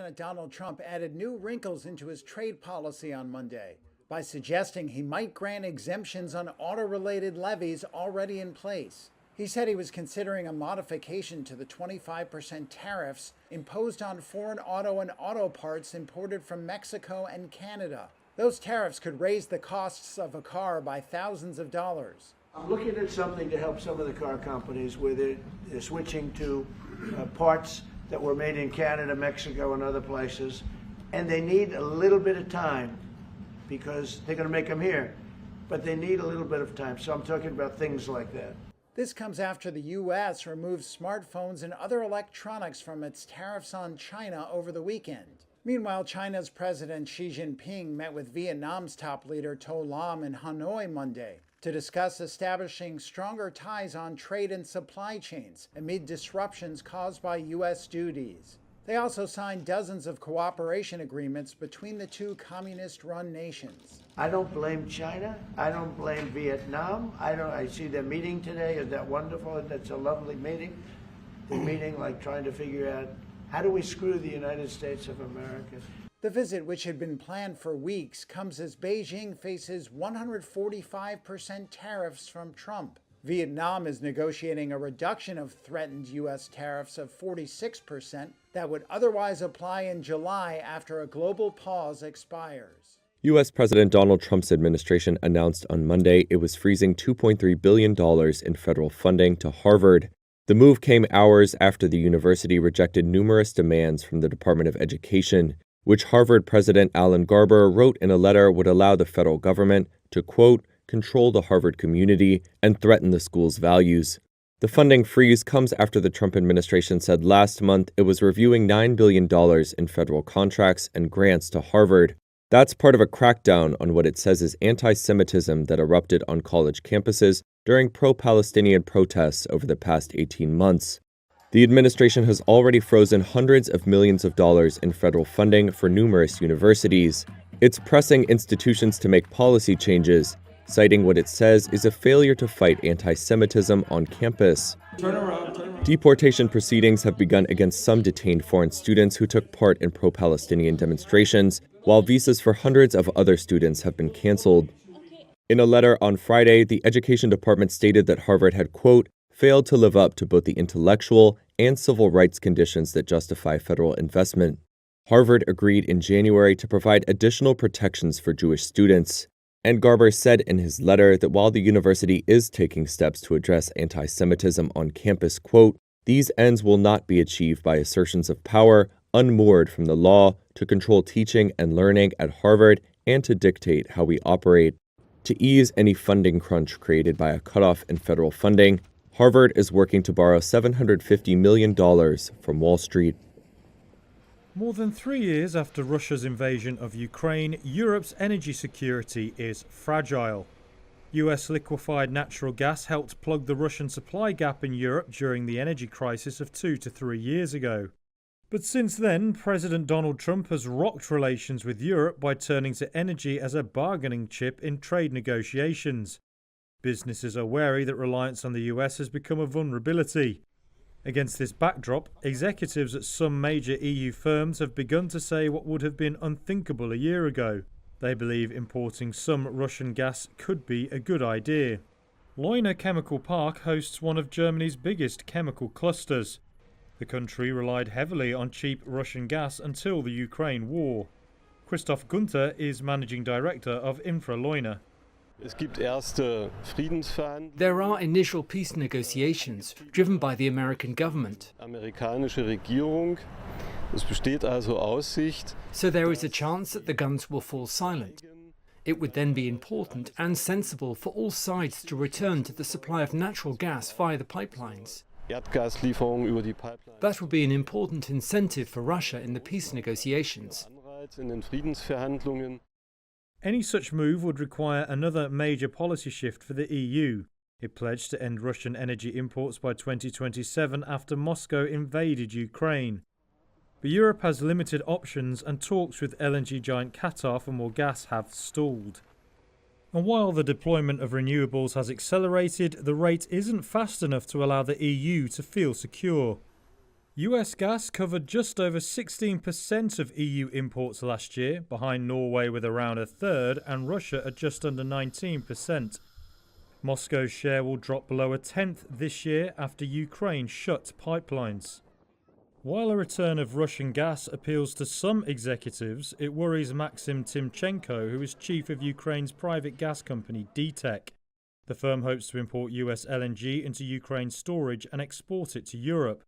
President Donald Trump added new wrinkles into his trade policy on Monday by suggesting he might grant exemptions on auto-related levies already in place. He said he was considering a modification to the 25% tariffs imposed on foreign auto and auto parts imported from Mexico and Canada. Those tariffs could raise the costs of a car by thousands of dollars. I'm looking at something to help some of the car companies where they're switching to parts that were made in Canada, Mexico, and other places, and they need a little bit of time because they're going to make them here, but they need a little bit of time. So I'm talking about things like that. This comes after the U.S. removed smartphones and other electronics from its tariffs on China over the weekend. Meanwhile, China's President Xi Jinping met with Vietnam's top leader To Lam in Hanoi Monday to discuss establishing stronger ties on trade and supply chains amid disruptions caused by U.S. duties. They also signed dozens of cooperation agreements between the two communist-run nations. I don't blame China. I don't blame Vietnam. I see their meeting today. Is that wonderful? That's a lovely meeting. They're meeting, like trying to figure out how do we screw the United States of America. The visit, which had been planned for weeks, comes as Beijing faces 145% tariffs from Trump. Vietnam is negotiating a reduction of threatened U.S. tariffs of 46% that would otherwise apply in July after a global pause expires. U.S. President Donald Trump's administration announced on Monday it was freezing $2.3 billion in federal funding to Harvard. The move came hours after the university rejected numerous demands from the Department of Education, which Harvard President Alan Garber wrote in a letter would allow the federal government to, quote, control the Harvard community and threaten the school's values. The funding freeze comes after the Trump administration said last month it was reviewing $9 billion in federal contracts and grants to Harvard. That's part of a crackdown on what it says is anti-Semitism that erupted on college campuses during pro-Palestinian protests over the past 18 months. The administration has already frozen hundreds of millions of dollars in federal funding for numerous universities. It's pressing institutions to make policy changes, citing what it says is a failure to fight anti-Semitism on campus. Turn around. Deportation proceedings have begun against some detained foreign students who took part in pro-Palestinian demonstrations, while visas for hundreds of other students have been canceled. In a letter on Friday, the Education Department stated that Harvard had, quote, failed to live up to both the intellectual and civil rights conditions that justify federal investment. Harvard agreed in January to provide additional protections for Jewish students. And Garber said in his letter that while the university is taking steps to address anti-Semitism on campus, quote, these ends will not be achieved by assertions of power unmoored from the law to control teaching and learning at Harvard and to dictate how we operate. To ease any funding crunch created by a cutoff in federal funding, Harvard is working to borrow $750 million from Wall Street. More than 3 years after Russia's invasion of Ukraine, Europe's energy security is fragile. US liquefied natural gas helped plug the Russian supply gap in Europe during the energy crisis of 2 to 3 years ago. But since then, President Donald Trump has rocked relations with Europe by turning to energy as a bargaining chip in trade negotiations. Businesses are wary that reliance on the US has become a vulnerability. Against this backdrop, executives at some major EU firms have begun to say what would have been unthinkable a year ago. They believe importing some Russian gas could be a good idea. Leuna Chemical Park hosts one of Germany's biggest chemical clusters. The country relied heavily on cheap Russian gas until the Ukraine war. Christoph Gunther is managing director of Infra Leuna. There are initial peace negotiations driven by the American government. So there is a chance that the guns will fall silent. It would then be important and sensible for all sides to return to the supply of natural gas via the pipelines. That would be an important incentive for Russia in the peace negotiations. Any such move would require another major policy shift for the EU. It pledged to end Russian energy imports by 2027 after Moscow invaded Ukraine. But Europe has limited options and talks with LNG giant Qatar for more gas have stalled. And while the deployment of renewables has accelerated, the rate isn't fast enough to allow the EU to feel secure. US gas covered just over 16% of EU imports last year, behind Norway with around a third and Russia at just under 19%. Moscow's share will drop below a tenth this year after Ukraine shut pipelines. While a return of Russian gas appeals to some executives, it worries Maxim Timchenko, who is chief of Ukraine's private gas company DTEK. The firm hopes to import US LNG into Ukraine's storage and export it to Europe.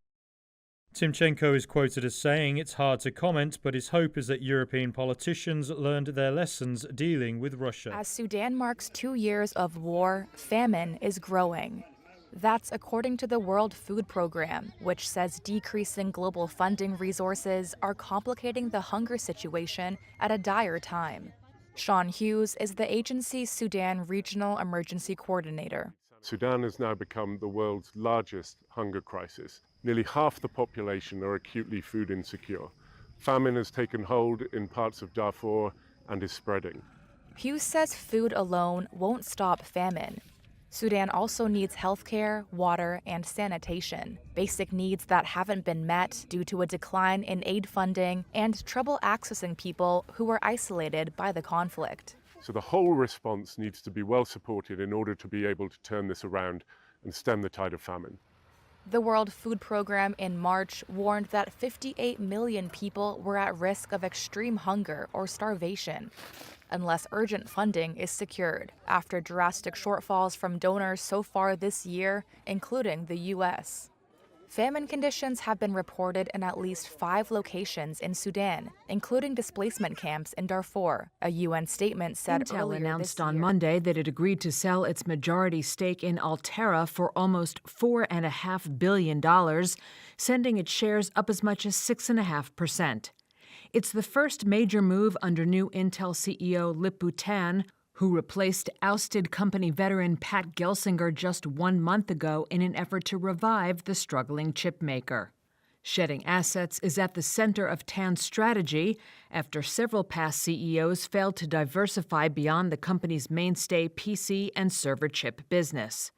Timchenko is quoted as saying it's hard to comment, but his hope is that European politicians learned their lessons dealing with Russia. As Sudan marks 2 years of war, famine is growing. That's according to the World Food Programme, which says decreasing global funding resources are complicating the hunger situation at a dire time. Sean Hughes is the agency's Sudan Regional Emergency Coordinator. Sudan has now become the world's largest hunger crisis. Nearly half the population are acutely food insecure. Famine has taken hold in parts of Darfur and is spreading. Hughes says food alone won't stop famine. Sudan also needs healthcare, water, and sanitation, basic needs that haven't been met due to a decline in aid funding and trouble accessing people who were isolated by the conflict. So the whole response needs to be well supported in order to be able to turn this around and stem the tide of famine. The World Food Programme in March warned that 58 million people were at risk of extreme hunger or starvation unless urgent funding is secured after drastic shortfalls from donors so far this year, including the U.S. Famine conditions have been reported in at least 5 locations in Sudan, including displacement camps in Darfur, a UN statement said Intel earlier announced this on year. Monday that it agreed to sell its majority stake in Altera for almost $4.5 billion, sending its shares up as much as 6.5%. It's the first major move under new Intel CEO Lip-Bu Tan, who replaced ousted company veteran Pat Gelsinger just 1 month ago in an effort to revive the struggling chipmaker. Shedding assets is at the center of Tan's strategy after several past CEOs failed to diversify beyond the company's mainstay PC and server chip business.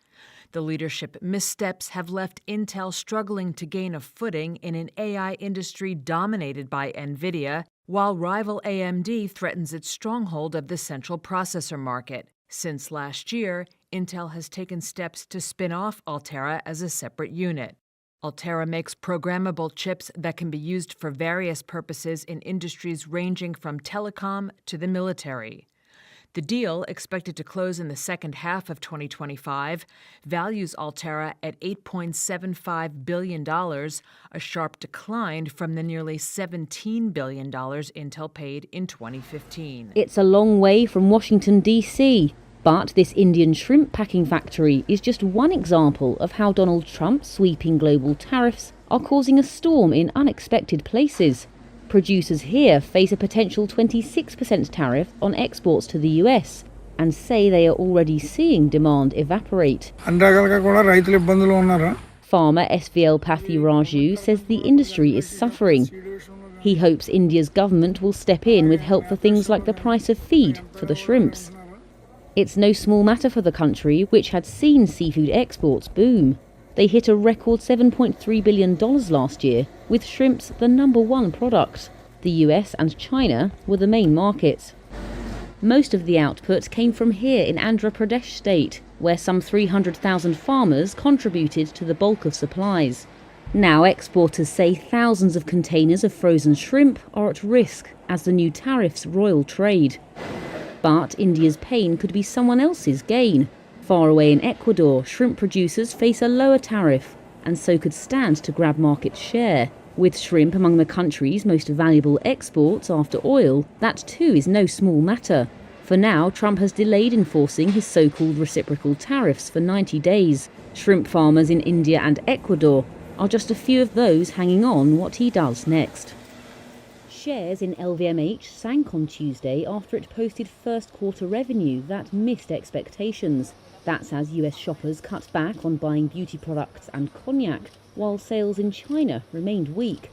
The leadership missteps have left Intel struggling to gain a footing in an AI industry dominated by NVIDIA, while rival AMD threatens its stronghold of the central processor market. Since last year, Intel has taken steps to spin off Altera as a separate unit. Altera makes programmable chips that can be used for various purposes in industries ranging from telecom to the military. The deal, expected to close in the second half of 2025, values Altera at $8.75 billion, a sharp decline from the nearly $17 billion Intel paid in 2015. It's a long way from Washington, D.C., but this Indian shrimp packing factory is just one example of how Donald Trump's sweeping global tariffs are causing a storm in unexpected places. Producers here face a potential 26% tariff on exports to the US and say they are already seeing demand evaporate. Farmer SVL Pathy Raju says the industry is suffering. He hopes India's government will step in with help for things like the price of feed for the shrimps. It's no small matter for the country, which had seen seafood exports boom. They hit a record $7.3 billion last year, with shrimps the #1 product. The US and China were the main markets. Most of the output came from here in Andhra Pradesh state, where some 300,000 farmers contributed to the bulk of supplies. Now exporters say thousands of containers of frozen shrimp are at risk as the new tariffs roil trade. But India's pain could be someone else's gain. Far away in Ecuador, shrimp producers face a lower tariff and so could stand to grab market share. With shrimp among the country's most valuable exports after oil, that too is no small matter. For now, Trump has delayed enforcing his so-called reciprocal tariffs for 90 days. Shrimp farmers in India and Ecuador are just a few of those hanging on what he does next. Shares in LVMH sank on Tuesday after it posted first quarter revenue that missed expectations. That's as US shoppers cut back on buying beauty products and cognac, while sales in China remained weak.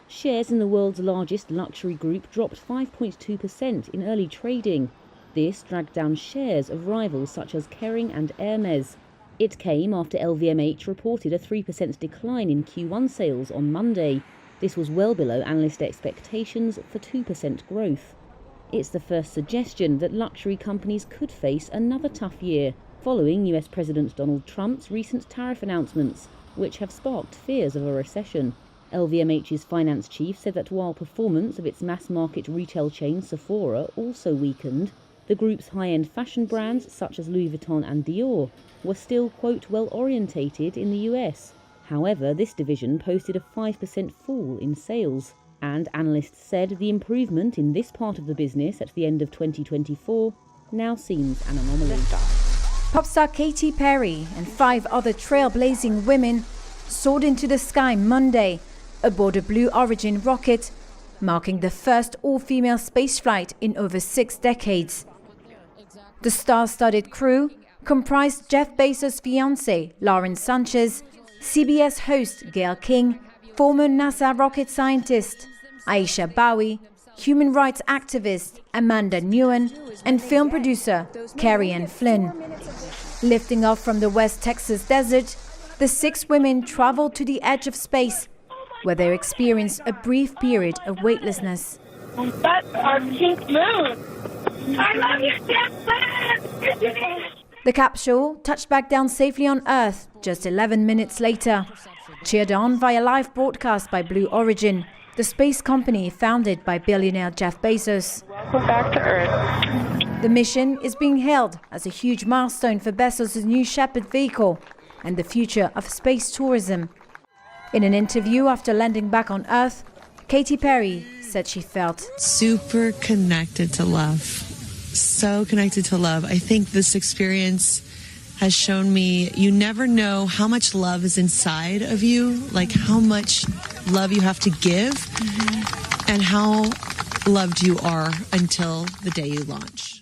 Shares in the world's largest luxury group dropped 5.2% in early trading. This dragged down shares of rivals such as Kering and Hermes. It came after LVMH reported a 3% decline in Q1 sales on Monday. This was well below analyst expectations for 2% growth. It's the first suggestion that luxury companies could face another tough year, following US President Donald Trump's recent tariff announcements, which have sparked fears of a recession. LVMH's finance chief said that while performance of its mass-market retail chain Sephora also weakened, the group's high-end fashion brands, such as Louis Vuitton and Dior, were still, quote, well-orientated in the US. However, this division posted a 5% fall in sales, and analysts said the improvement in this part of the business at the end of 2024 now seems an anomaly. Pop star Katy Perry and 5 other trailblazing women soared into the sky Monday aboard a Blue Origin rocket, marking the first all-female spaceflight in over 6 decades. The star-studded crew comprised Jeff Bezos' fiancée, Lauren Sanchez, CBS host Gayle King, former NASA rocket scientist Aisha Bowie, human rights activist Amanda Nguyen, and film producer Carrie Ann Flynn. Lifting off from the West Texas desert, the 6 women traveled to the edge of space, where they experienced a brief period of weightlessness. That's our pink moon. I love you, Jeff. The capsule touched back down safely on Earth just 11 minutes later, cheered on via live broadcast by Blue Origin, the space company founded by billionaire Jeff Bezos. Welcome back to Earth. The mission is being hailed as a huge milestone for Bezos' New Shepard vehicle and the future of space tourism. In an interview after landing back on Earth, Katy Perry said she felt super connected to love. So connected to love. I think this experience has shown me you never know how much love is inside of you, like how much love you have to give, and how loved you are until the day you launch.